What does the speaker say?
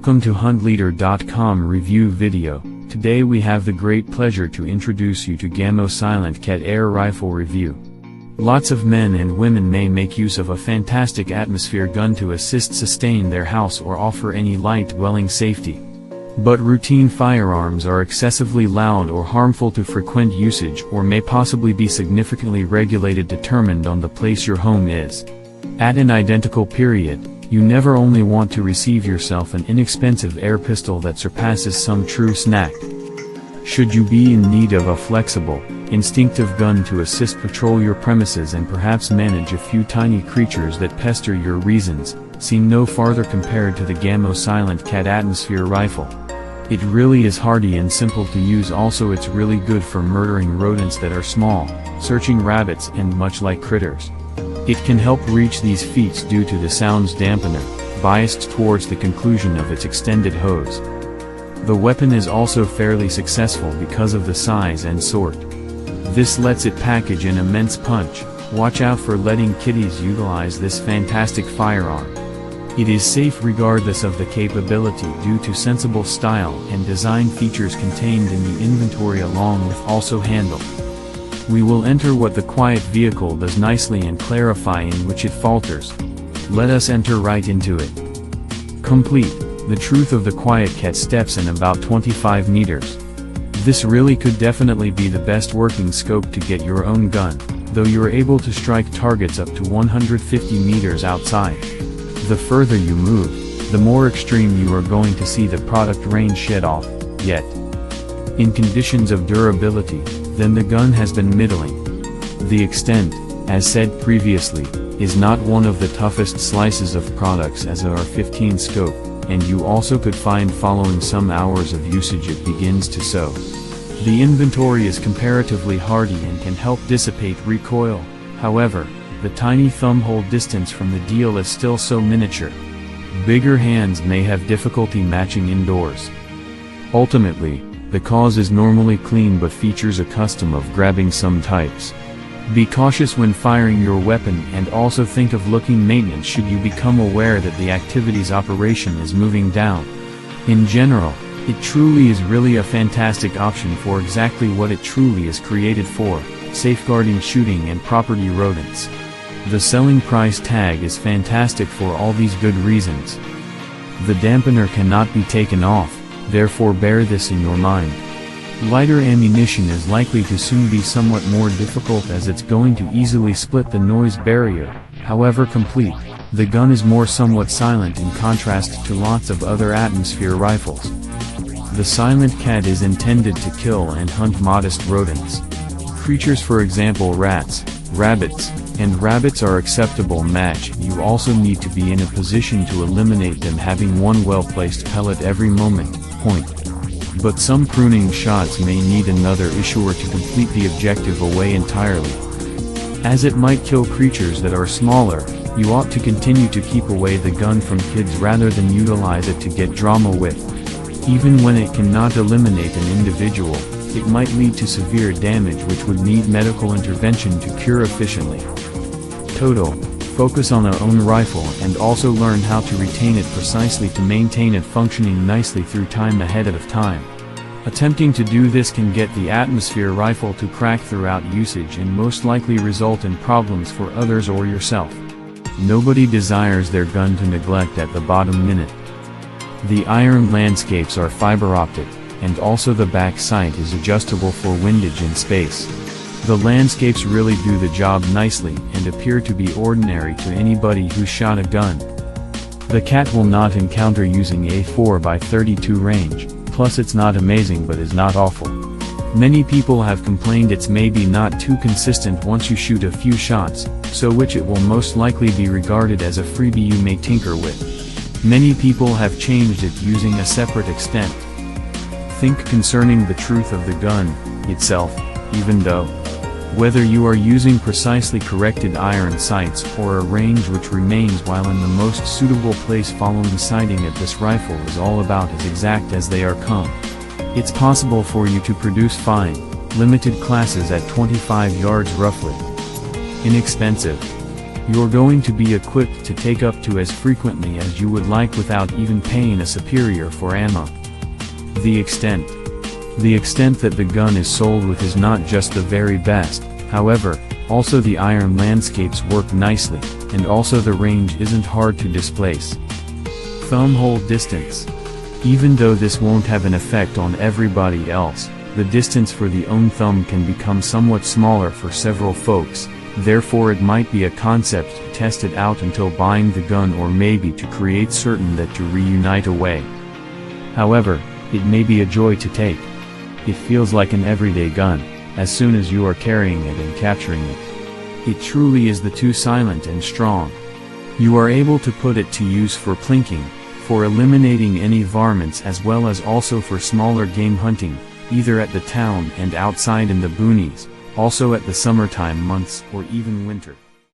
Welcome to HuntLeader.com review video. Today we have the great pleasure to introduce you to Gamo Silent Cat Air Rifle review. Lots of men and women may make use of a fantastic atmosphere gun to assist sustain their house or offer any light dwelling safety. But routine firearms are excessively loud or harmful to frequent usage or may possibly be significantly regulated determined on the place your home is. At an identical period, you never only want to receive yourself an inexpensive air pistol that surpasses some true snack. Should you be in need of a flexible, instinctive gun to assist patrol your premises and perhaps manage a few tiny creatures that pester your reasons, see no farther compared to the Gamo Silent Cat Atmosphere Rifle. It really is hardy and simple to use, also it's really good for murdering rodents that are small, searching rabbits and much like critters. It can help reach these feats due to the sound's dampener, biased towards the conclusion of its extended hose. The weapon is also fairly successful because of the size and sort. This lets it package an immense punch. Watch out for letting kiddies utilize this fantastic firearm. It is safe regardless of the capability due to sensible style and design features contained in the inventory along with also handle. We will enter what the quiet vehicle does nicely and clarify in which it falters. Let us enter right into it. Complete. The truth of the Quiet Cat steps in about 25 meters. This really could definitely be the best working scope to get your own gun, though you're able to strike targets up to 150 meters outside. The further you move, the more extreme you are going to see the product range shed off, yet. In conditions of durability, then the gun has been middling. The extent, as said previously, is not one of the toughest slices of products as our 15 scope, and you also could find following some hours of usage it begins to sow. The inventory is comparatively hardy and can help dissipate recoil, however, the tiny thumb hold distance from the deal is still so miniature. Bigger hands may have difficulty matching indoors. Ultimately, the cause is normally clean but features a custom of grabbing some types. Be cautious when firing your weapon and also think of looking maintenance should you become aware that the activity's operation is moving down. In general, it truly is really a fantastic option for exactly what it truly is created for, safeguarding shooting and property rodents. The selling price tag is fantastic for all these good reasons. The dampener cannot be taken off, therefore bear this in your mind. Lighter ammunition is likely to soon be somewhat more difficult as it's going to easily split the noise barrier, however complete, the gun is more somewhat silent in contrast to lots of other atmosphere rifles. The Silent Cat is intended to kill and hunt modest rodents. Creatures for example rats, rabbits, and rabbits are acceptable match. You also need to be in a position to eliminate them having one well-placed pellet every moment, point. But some pruning shots may need another issuer to complete the objective away entirely. As it might kill creatures that are smaller, you ought to continue to keep away the gun from kids rather than utilize it to get drama with. Even when it cannot eliminate an individual, it might lead to severe damage which would need medical intervention to cure efficiently. Total. Focus on our own rifle and also learn how to retain it precisely to maintain it functioning nicely through time ahead of time. Attempting to do this can get the atmosphere rifle to crack throughout usage and most likely result in problems for others or yourself. Nobody desires their gun to neglect at the bottom minute. The iron landscapes are fiber optic, and also the back sight is adjustable for windage and space. The landscapes really do the job nicely and appear to be ordinary to anybody who shot a gun. The cat will not encounter using a 4x32 range, plus it's not amazing but is not awful. Many people have complained it's maybe not too consistent once you shoot a few shots, so which it will most likely be regarded as a freebie you may tinker with. Many people have changed it using a separate extent. Think concerning the truth of the gun itself, even though whether you are using precisely corrected iron sights or a range which remains while in the most suitable place following sighting at this rifle is all about as exact as they are come. It's possible for you to produce fine, limited classes at 25 yards roughly. Inexpensive. You're going to be equipped to take up to as frequently as you would like without even paying a superior for ammo. The extent that the gun is sold with is not just the very best, however, also the iron landscapes work nicely, and also the range isn't hard to displace. Thumb hole distance. Even though this won't have an effect on everybody else, the distance for the own thumb can become somewhat smaller for several folks, therefore it might be a concept to test it out until buying the gun, or maybe to create certain that to reunite a way. However, it may be a joy to take. It feels like an everyday gun, as soon as you are carrying it and capturing it. It truly is the too silent and strong. You are able to put it to use for plinking, for eliminating any varmints, as well as also for smaller game hunting, either at the town and outside in the boonies, also at the summertime months or even winter.